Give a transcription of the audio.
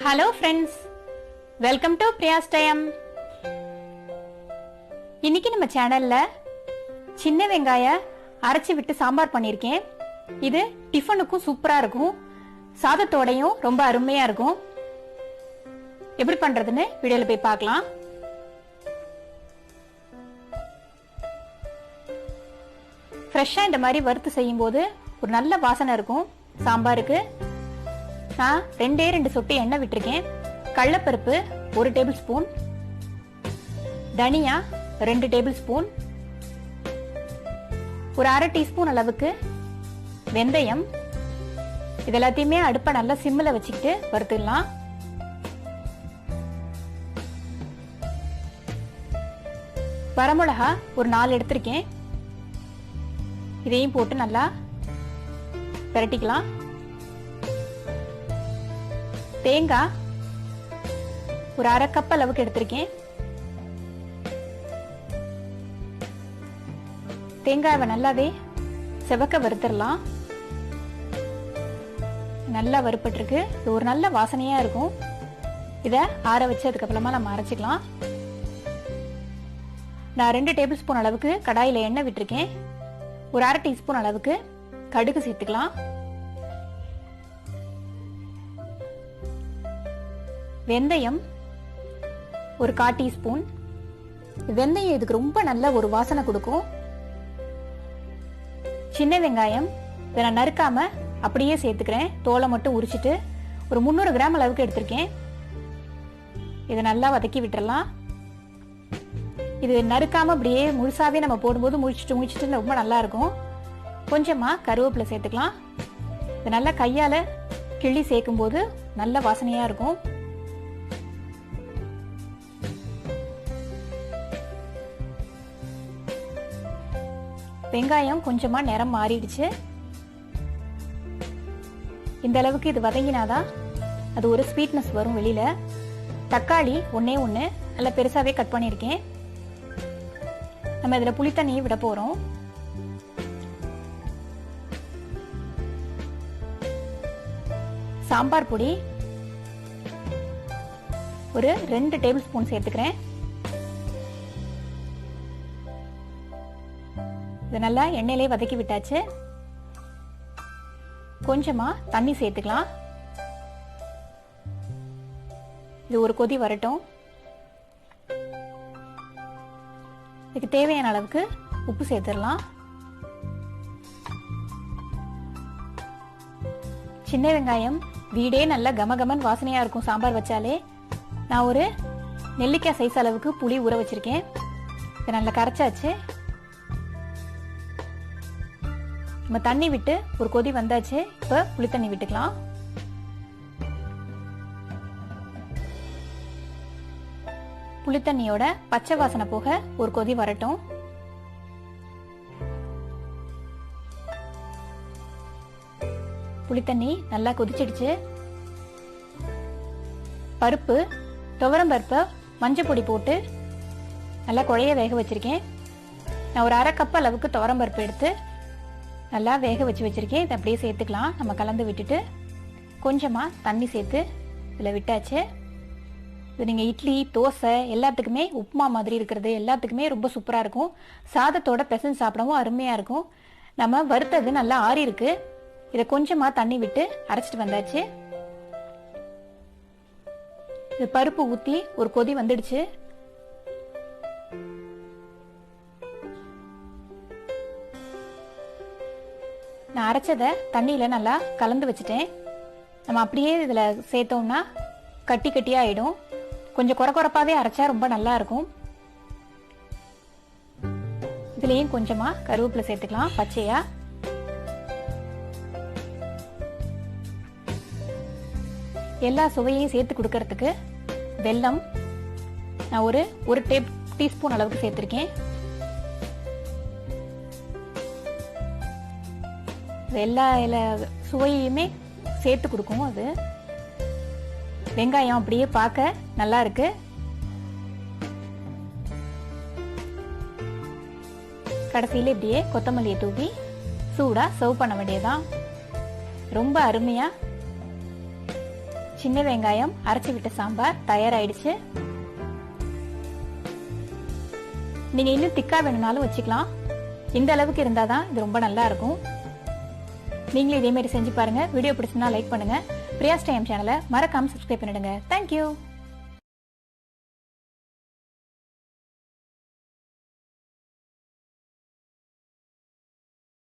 Hello friends, welcome to Priya's time. இன்னைக்கு நம்ம சேனல்ல சின்ன வெங்காய அரைச்சி விட்டு சாம்பார் பண்ணிருக்கேன். இது டிஃபனுக்கும் சூப்பரா இருக்கும், சாதத்தோடையும் ரொம்ப அருமையா இருக்கும். எப்படி பண்றதுன்னு வீடியோல போய் பார்க்கலாம். ஃப்ரெஷ்ஷா இந்த மாதிரி வறுத்து செய்யும் போது ஒரு நல்ல வாசனை இருக்கும் சாம்பாருக்கு. நான் 2 சொட்டு எண்ணெய் விட்டுருக்கேன். கடலைப்பருப்பு 1 டேபிள் ஸ்பூன், தனியா 2 டேபிள் ஸ்பூன், ஒரு அரை டீஸ்பூன் அளவுக்கு வெந்தயம். இது எல்லாத்தையுமே அடுப்பை நல்லா சிம்மில் வச்சுக்கிட்டு வறுத்துடலாம். வரமிளகா ஒரு 4 எடுத்திருக்கேன். இதையும் போட்டு நல்லா பிரட்டிக்கலாம். தேங்காய் ஒரு அரை கப் அளவுக்கு எடுத்திருக்கேன். தேங்காயை நல்லாவே செவக்க வறுத்துடலாம். நல்லா வறுப்பட்டிருக்கு. இது ஒரு நல்ல வாசனையா இருக்கும். இதை ஆற வச்சு அதுக்கப்புறமா நம்ம அரைச்சிக்கலாம். நான் 2 டேபிள் ஸ்பூன் அளவுக்கு கடாயில எண்ணெய் விட்டுருக்கேன். ஒரு அரை டீஸ்பூன் அளவுக்கு கடுகு சேர்த்துக்கலாம். வெந்தயம் ஒரு 1/4 டீஸ்பூன். வெந்தயம் இதுக்கு ரொம்ப நல்ல ஒரு வாசனை கொடுக்கும். சின்ன வெங்காயம் இதை நான் நறுக்காம அப்படியே சேர்த்துக்கிறேன். தோலை மட்டும் உரிச்சிட்டு ஒரு 300 கிராம் அளவுக்கு எடுத்திருக்கேன். இதை நல்லா வதக்கி விட்டுறலாம். இது நறுக்காம அப்படியே முழுசாவே நம்ம போடும்போது முழிச்சிட்டு ரொம்ப நல்லா இருக்கும். கொஞ்சமா கருவேப்பிலை சேர்த்துக்கலாம். இது நல்லா கையால கிள்ளி சேர்க்கும் போது நல்ல வாசனையா இருக்கும். வெங்காயம் கொஞ்சமா நிறம் மாறிடுச்சு. இந்த அளவுக்கு இது வதங்கினாதான் அது ஒரு ஸ்வீட்னஸ் வரும் வெளியில. தக்காளி ஒன்னே ஒன்று நல்லா பெருசாவே கட் பண்ணியிருக்கேன். நம்ம இதுல புளித்தண்ணியை விட போறோம். சாம்பார் பொடி ஒரு 2 டேபிள் ஸ்பூன் சேர்த்துக்கிறேன். இது நல்லா எண்ணெயிலே வதக்கி விட்டாச்சு. கொஞ்சமா தண்ணி சேர்த்துக்கலாம். இது ஒரு கொதி வரட்டும். இதுக்கு தேவையான அளவுக்கு உப்பு சேர்த்துடலாம். சின்ன வெங்காயம் வீடே நல்ல கமகமன் வாசனையா இருக்கும் சாம்பார் வச்சாலே. நான் ஒரு நெல்லிக்காய் சைஸ் அளவுக்கு புளி ஊற வச்சிருக்கேன். இதை நல்லா கரைச்சாச்சு. நம்ம தண்ணி விட்டு ஒரு கொதி வந்தாச்சு. இப்ப புளி தண்ணி விட்டுக்கலாம். புளித்தண்ணியோட பச்சை வாசனை போக ஒரு கொதி வரட்டும். புளித்தண்ணி நல்லா கொதிச்சிடுச்சு. பருப்பு துவரம் பருப்பை மஞ்சள் பொடி போட்டு நல்லா குழைய வேக வச்சிருக்கேன். நான் ஒரு அரை கப் அளவுக்கு துவரம் பருப்பு எடுத்து நல்லா வேக வச்சிருக்கேன். இதை அப்படியே சேர்த்துக்கலாம். நம்ம கலந்து விட்டுட்டு கொஞ்சமா தண்ணி சேர்த்து இதில் விட்டாச்சு. இது நீங்கள் இட்லி தோசை எல்லாத்துக்குமே, உப்புமா மாதிரி இருக்கிறது எல்லாத்துக்குமே ரொம்ப சூப்பராக இருக்கும். சாதத்தோட பிசைஞ்சு சாப்பிடவும் அருமையாக இருக்கும். நம்ம வறுத்தது நல்லா ஆறி இருக்கு. இதை கொஞ்சமா தண்ணி விட்டு அரைச்சிட்டு வந்தாச்சு. இது பருப்பு ஊற்றி ஒரு கொதி வந்துடுச்சு. நான் அரைச்சதை தண்ணியில நல்லா கலந்து வச்சுட்டேன். நம்ம அப்படியே இதுல சேர்த்தோம்னா கட்டி கட்டியா ஆயிடும். கொஞ்சம் குறப்பாவே அரைச்சா ரொம்ப நல்லா இருக்கும். இதுலயும் கொஞ்சமா கருவேப்பிலை சேர்த்துக்கலாம் பச்சையா. எல்லா சுவையையும் சேர்த்து கொடுக்கறதுக்கு வெல்லம் நான் ஒரு டீஸ்பூன் அளவுக்கு சேர்த்திருக்கேன். எல்லா சுவையுமே சேர்த்து கொடுக்கும். அது வெங்காயம் அப்படியே பார்க்க நல்லா இருக்கு. கடைசியில இப்படியே கொத்தமல்லியை தூவி சூடா சர்வ் பண்ண வேண்டியதான். ரொம்ப அருமையா சின்ன வெங்காயம் அரைச்சி விட்ட சாம்பார் தயாராயிடுச்சு. நீங்க இன்னும் திக்கா வேணும்னாலும் வச்சுக்கலாம். இந்த அளவுக்கு இருந்தாதான் இது ரொம்ப நல்லா இருக்கும். நீங்களும் இதே மாதிரி செஞ்சு பாருங்க. வீடியோ பிடிச்சிருந்தா லைக் பண்ணுங்க. பிரியாஸ் டைம் சேனலை மறக்காம சப்ஸ்கிரைப் பண்ணிடுங்க. தேங்க்யூ.